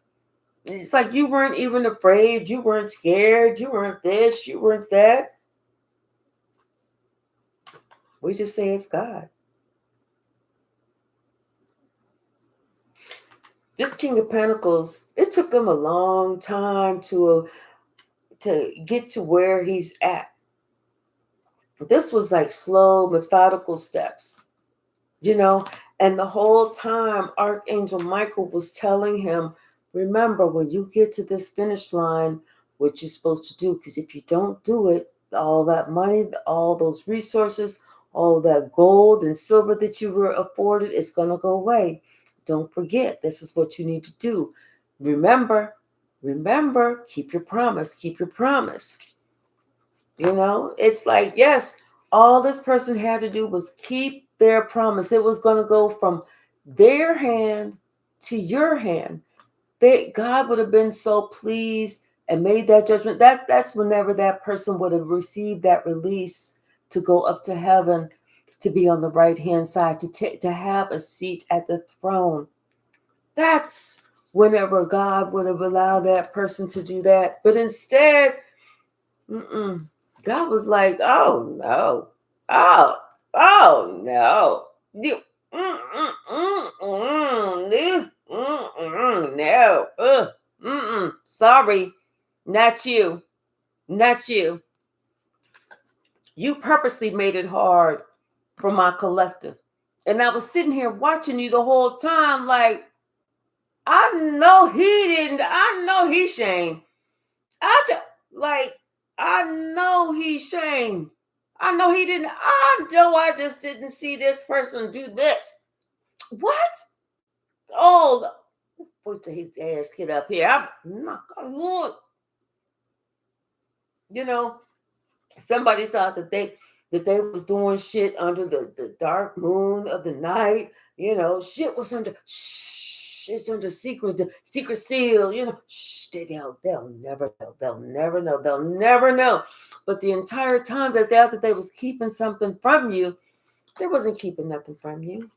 It's like you weren't even afraid. You weren't scared. You weren't this. You weren't that. We just say it's God. This King of Pentacles, it took him a long time to get to where he's at. This was like slow, methodical steps, you know. And the whole time, Archangel Michael was telling him, remember, when you get to this finish line, what you're supposed to do, because if you don't do it, all that money, all those resources, all that gold and silver that you were afforded is going to go away. Don't forget, this is what you need to do. Remember, remember, keep your promise, keep your promise. You know, it's like, yes, all this person had to do was keep their promise. It was going to go from their hand to your hand. God would have been so pleased and made that judgment. That's whenever that person would have received that release to go up to heaven, to be on the right hand side, to have a seat at the throne. That's whenever God would have allowed that person to do that. But instead, God was like, oh no, oh no, you, no, sorry, not you, not you. You purposely made it hard for my collective, and I was sitting here watching you the whole time, like I know he didn't, I know he shamed. I just, like, I know he's shamed. I know he didn't. I know I just didn't see this person do this. What? Oh, put his ass get up here. I'm not gonna look. You know, somebody thought that they was doing shit under the dark moon of the night. You know, shit was under it's under secret seal. You know, they'll never know. They'll never know. They'll never know. But the entire time that they thought that they was keeping something from you, they wasn't keeping nothing from you.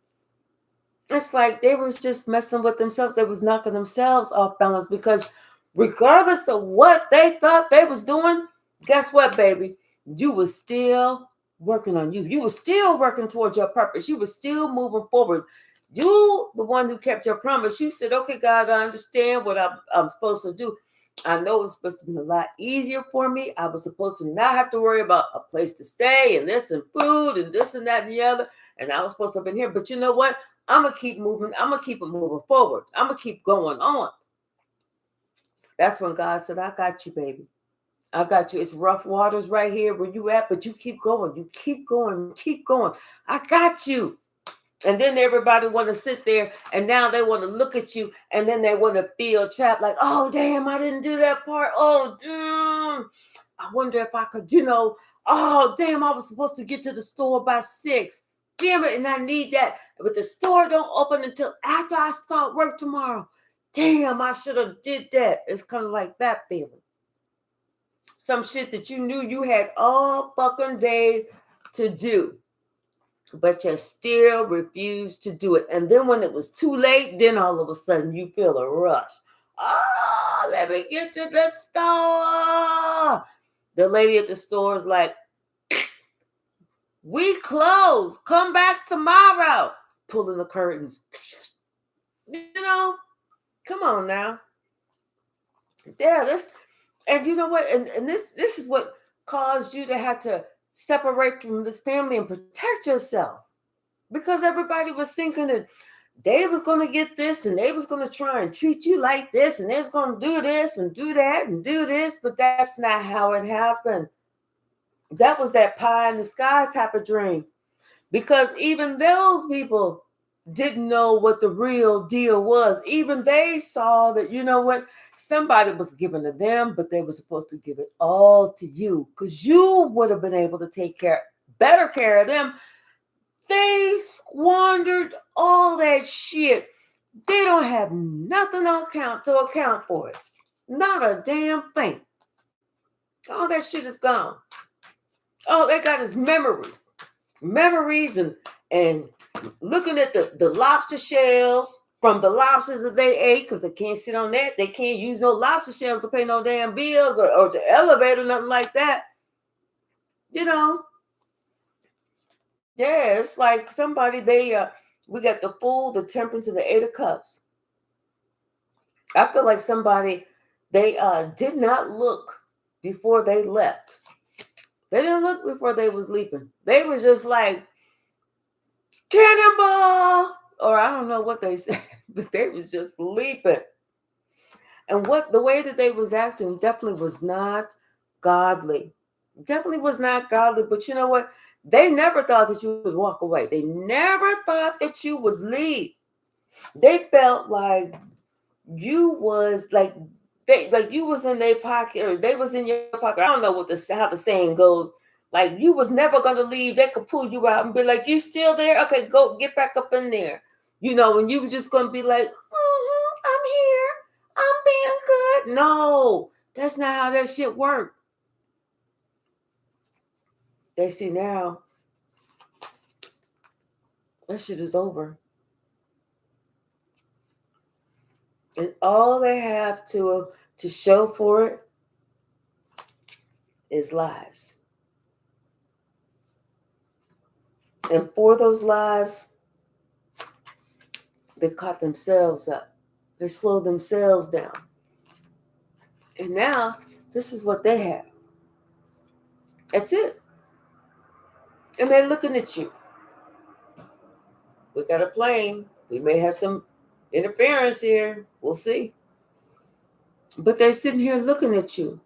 It's like they was just messing with themselves. They was knocking themselves off balance because regardless of what they thought they was doing, guess what, baby? You was still working on you. You were still working towards your purpose. You were still moving forward. You, the one who kept your promise. You said, okay, God, I understand what I'm supposed to do. I know it's supposed to be a lot easier for me. I was supposed to not have to worry about a place to stay and this and food and this and that and the other. And I was supposed to have been here. But you know what? I'm going to keep moving. I'm going to keep it moving forward. I'm going to keep going on. That's when God said, I got you, baby. I got you. It's rough waters right here where you at, but you keep going. You keep going. You keep going. I got you. And then everybody want to sit there and now they want to look at you and then they want to feel trapped like, oh, damn, I didn't do that part. Oh, damn. I wonder if I could, oh, damn, I was supposed to get to the store by 6. Damn it, and I need that. But the store don't open until after I start work tomorrow. Damn, I should have did that. It's kind of like that feeling. Some shit that you knew you had all fucking day to do, but you still refused to do it. And then when it was too late, then all of a sudden you feel a rush. Oh, let me get to the store. The lady at the store is like, we close. Come back tomorrow. Pulling the curtains. Come on now. Yeah, and you know what? And this is what caused you to have to separate from this family and protect yourself. Because everybody was thinking that they was going to get this and they was going to try and treat you like this and they was going to do this and do that and do this, but that's not how it happened. That was that pie in the sky type of dream. Because even those people didn't know what the real deal was. Even they saw that, you know what, somebody was giving to them, but they were supposed to give it all to you because you would have been able to take better care of them. They squandered all that shit. They don't have nothing to account for it. Not a damn thing. All that shit is gone. All they got is memories. Memories and looking at the lobster shells from the lobsters that they ate because they can't sit on that. They can't use no lobster shells to pay no damn bills or the elevator, nothing like that. Yeah, it's like somebody we got the Fool, the Temperance, and the Eight of Cups. I feel like somebody, they did not look before they left. They didn't look before they was leaping. They were just like, cannonball! Or I don't know what they said, but they was just leaping. And what the way that they was acting definitely was not godly. Definitely was not godly. But you know what? They never thought that you would walk away. They never thought that you would leave. They felt like you was like like you was in their pocket or they was in your pocket. I don't know what how the saying goes. Like you was never gonna leave. They could pull you out and be like, "You still there? Okay, go get back up in there." You know, and you was just gonna be like, "I'm here. I'm being good." No, that's not how that shit worked. They see now that shit is over, and all they have to show for it is lies. And for those lies, they caught themselves up. They slowed themselves down. And now, this is what they have. That's it. And they're looking at you. We got a plane. We may have some interference here. We'll see. But they're sitting here looking at you.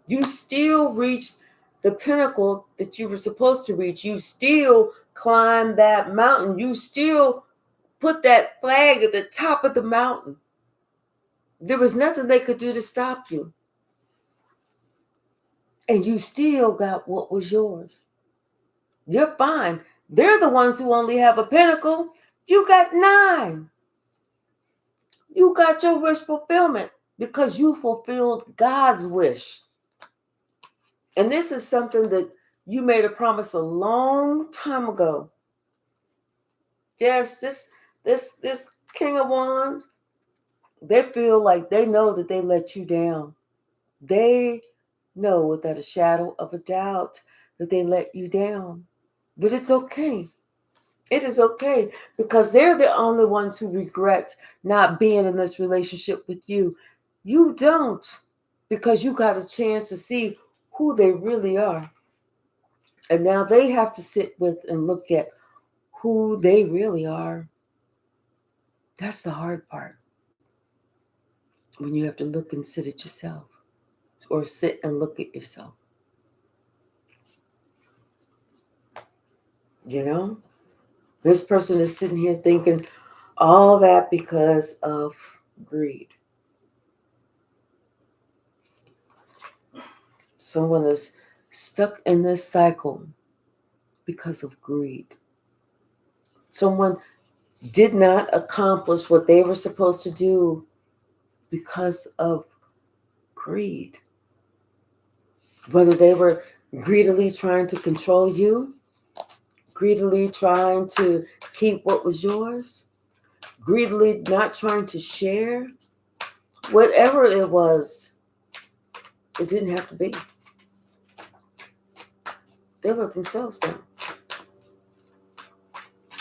You still reached the pinnacle that you were supposed to reach. You still climbed that mountain. You still put that flag at the top of the mountain. There was nothing they could do to stop you. And you still got what was yours. You're fine. They're the ones who only have a pinnacle. You got 9. You got your wish fulfillment because you fulfilled God's wish. And this is something that you made a promise a long time ago. Yes, this King of Wands, they feel like they know that they let you down. They know without a shadow of a doubt that they let you down. But it's okay. It is okay because they're the only ones who regret not being in this relationship with you. You don't because you got a chance to see who they really are. And now they have to sit with and look at who they really are. That's the hard part. When you have to look and sit at yourself or sit and look at yourself. You know? This person is sitting here thinking all that because of greed. Someone is stuck in this cycle because of greed. Someone did not accomplish what they were supposed to do because of greed. Whether they were greedily trying to control you, greedily trying to keep what was yours, greedily not trying to share, whatever it was, it didn't have to be. They let themselves down.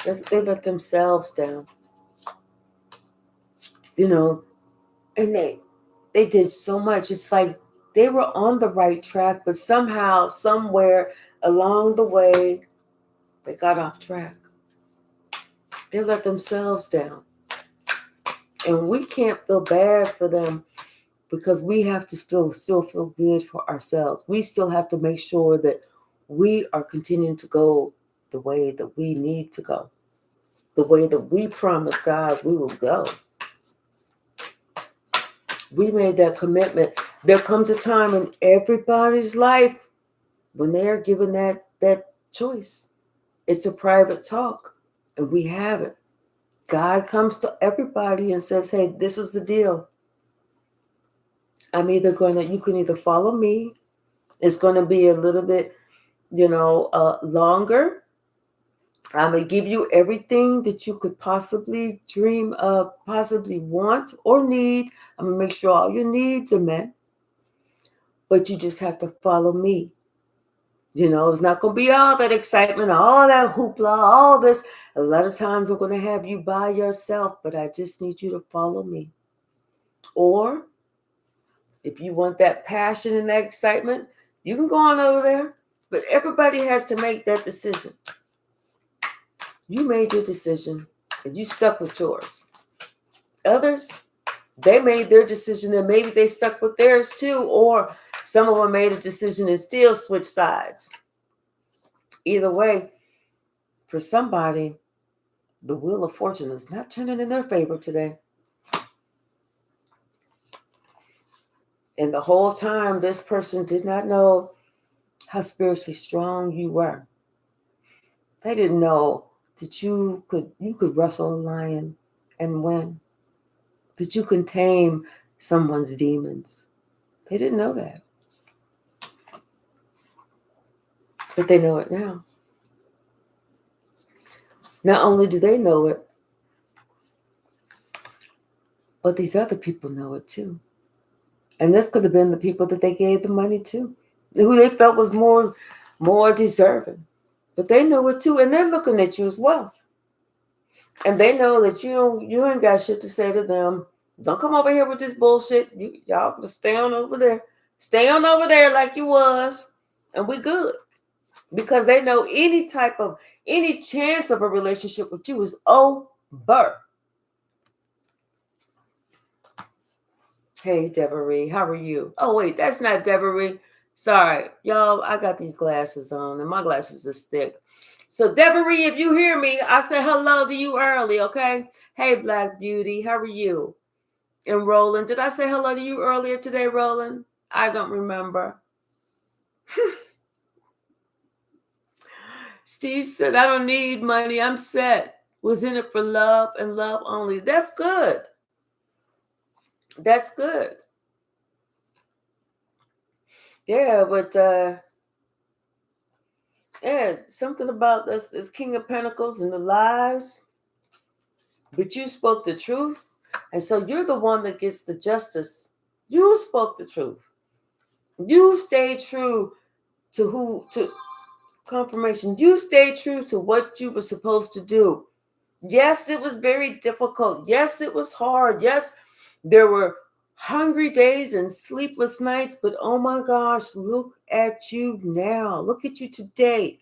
They let themselves down. You know, and they did so much. It's like they were on the right track, but somehow, somewhere along the way, they got off track. They let themselves down. And we can't feel bad for them because we have to still feel good for ourselves. We still have to make sure that we are continuing to go the way that we need to go, the way that we promised God we will go. We made that commitment. There comes a time in everybody's life when they are given that choice. It's a private talk, and we have it. God comes to everybody and says, "Hey, this is the deal. You can either follow me. It's going to be a little bit, longer. I'm going to give you everything that you could possibly dream of, possibly want or need. I'm going to make sure all your needs are met. But you just have to follow me. It's not going to be all that excitement, all that hoopla, all this. A lot of times I'm going to have you by yourself, but I just need you to follow me. Or if you want that passion and that excitement, you can go on over there. But everybody has to make that decision. You made your decision and you stuck with yours. Others, they made their decision and maybe they stuck with theirs too. Or some of them made a decision and still switched sides. Either way, for somebody, the wheel of fortune is not turning in their favor today. And the whole time, this person did not know how spiritually strong you were. They didn't know that you could wrestle a lion and win, that you can tame someone's demons. They didn't know that. But they know it now. Not only do they know it, but these other people know it too. And this could have been the people that they gave the money to, who they felt was more deserving. But they know it too, and they're looking at you as well. And they know that you ain't got shit to say to them. Don't come over here with this bullshit. Y'all can stay on over there. Stay on over there like you was, and we good. Because they know any chance of a relationship with you is over. Hey, Deborah, how are you? Oh, wait, that's not Deborah. Sorry, y'all, I got these glasses on, and my glasses are thick. So, Deborah, if you hear me, I said hello to you early, okay? Hey, Black Beauty, how are you? And Roland, did I say hello to you earlier today, Roland? I don't remember. Steve said, I don't need money. I'm set. Was in it for love and love only. That's good. That's good. Yeah, but something about this King of Pentacles and the lies. But you spoke the truth. And so you're the one that gets the justice. You spoke the truth. You stayed true to confirmation. You stayed true to what you were supposed to do. Yes, it was very difficult. Yes, it was hard. Yes, there were hungry days and sleepless nights, but oh my gosh, look at you now. Look at you today.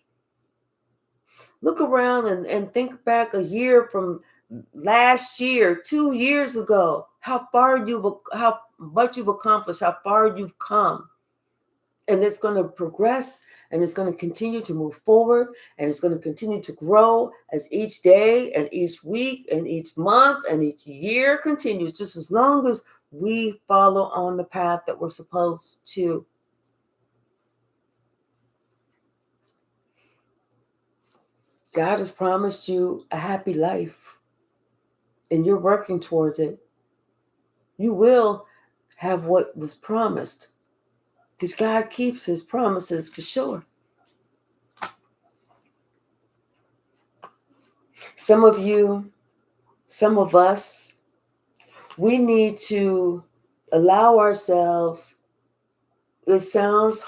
Look around and think back a year from last year, 2 years ago, how much you've accomplished, how far you've come. And it's going to progress and it's going to continue to move forward and it's going to continue to grow as each day and each week and each month and each year continues, just as long as we follow on the path that we're supposed to. God has promised you a happy life and you're working towards it. You will have what was promised because God keeps his promises for sure. Some of you, some of us, we need to allow ourselves, it sounds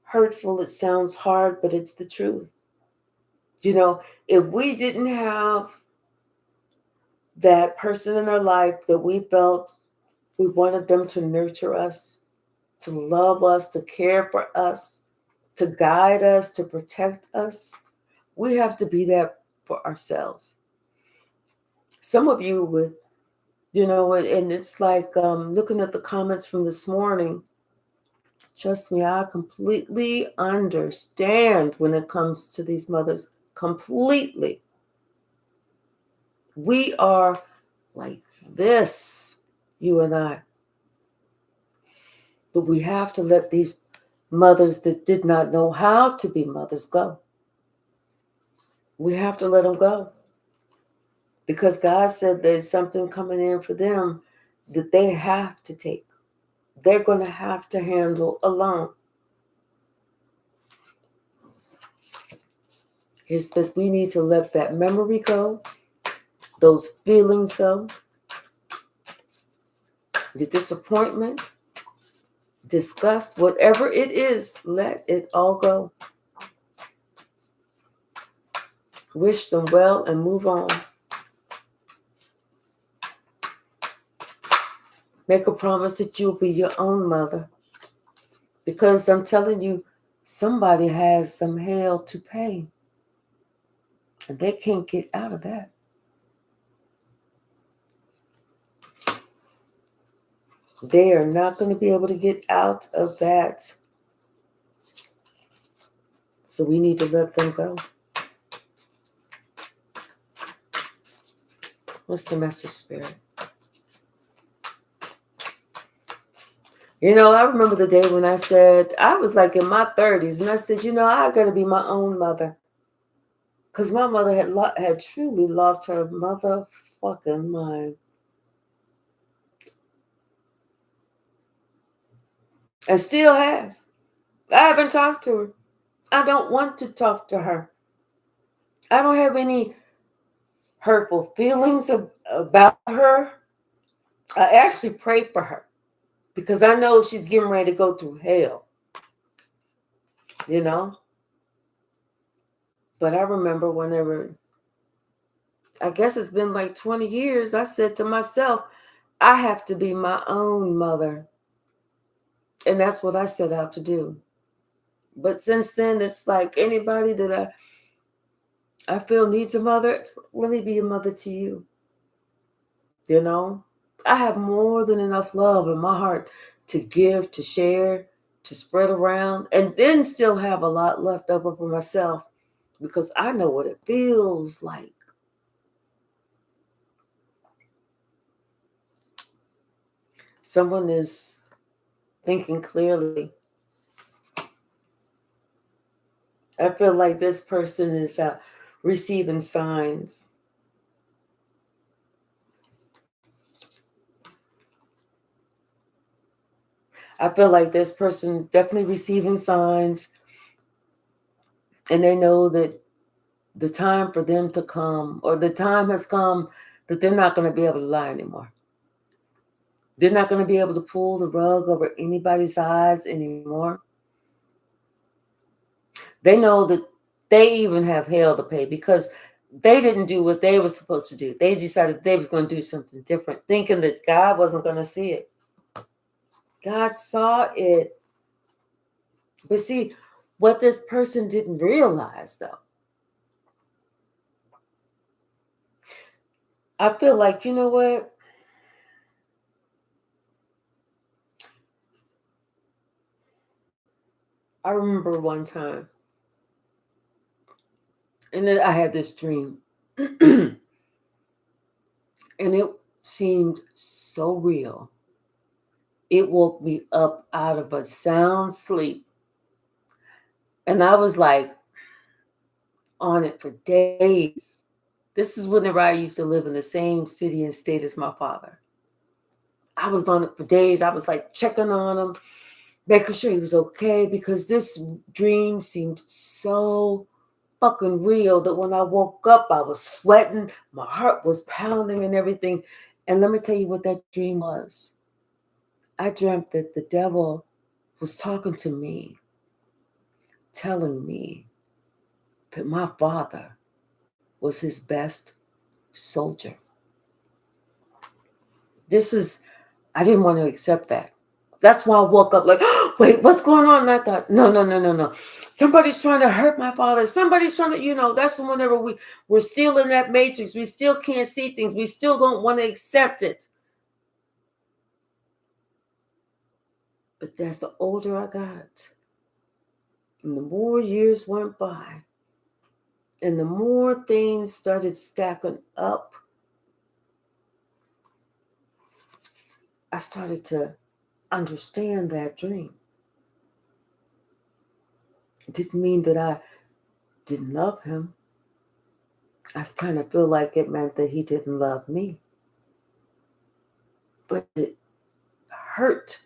hurtful, it sounds hard, but it's the truth. If we didn't have that person in our life that we felt we wanted them to nurture us, to love us, to care for us, to guide us, to protect us, we have to be that for ourselves. Some of you with, and it's like looking at the comments from this morning. Trust me, I completely understand when it comes to these mothers. Completely. We are like this, you and I. But we have to let these mothers that did not know how to be mothers go. We have to let them go. Because God said there's something coming in for them that they have to take. They're going to have to handle alone. Is that we need to let that memory go, those feelings go, the disappointment, disgust, whatever it is, let it all go. Wish them well and move on. Make a promise that you'll be your own mother. Because I'm telling you, somebody has some hell to pay. And they can't get out of that. They are not going to be able to get out of that. So we need to let them go. What's the message, Spirit? I remember the day when I said, I was like in my 30s, and I said, I got to be my own mother. Because my mother had truly lost her motherfucking mind. And still has. I haven't talked to her. I don't want to talk to her. I don't have any hurtful feelings about her. I actually pray for her because I know she's getting ready to go through hell, you know? But I remember whenever, I guess it's been like 20 years, I said to myself, I have to be my own mother. And that's what I set out to do. But since then, it's like anybody that I feel needs a mother, let me be a mother to you. I have more than enough love in my heart to give, to share, to spread around, and then still have a lot left over for myself because I know what it feels like. Someone is thinking clearly. I feel like this person is receiving signs. I feel like this person definitely receiving signs, and they know that the time for them to come, or the time has come that they're not going to be able to lie anymore. They're not going to be able to pull the rug over anybody's eyes anymore. They know that they even have hell to pay because they didn't do what they were supposed to do. They decided they was going to do something different, thinking that God wasn't going to see it. God saw it. But see, what this person didn't realize, though, I feel like, you know what? I remember one time, and then I had this dream, and it seemed so real. It woke me up out of a sound sleep. And I was like on it for days. This is whenever I used to live in the same city and state as my father. I was on it for days. I was like checking on him, making sure he was okay because this dream seemed so fucking real that when I woke up, I was sweating, my heart was pounding and everything. And let me tell you what that dream was. I dreamt that the devil was talking to me, telling me that my father was his best soldier. I didn't want to accept that. That's why I woke up like, wait, what's going on? And I thought, no, no, no, no, no. Somebody's trying to hurt my father. Somebody's trying to, that's whenever we're still in that matrix. We still can't see things. We still don't want to accept it. But as the older I got, and the more years went by, and the more things started stacking up, I started to understand that dream. It didn't mean that I didn't love him. I kind of feel like it meant that he didn't love me. But it hurt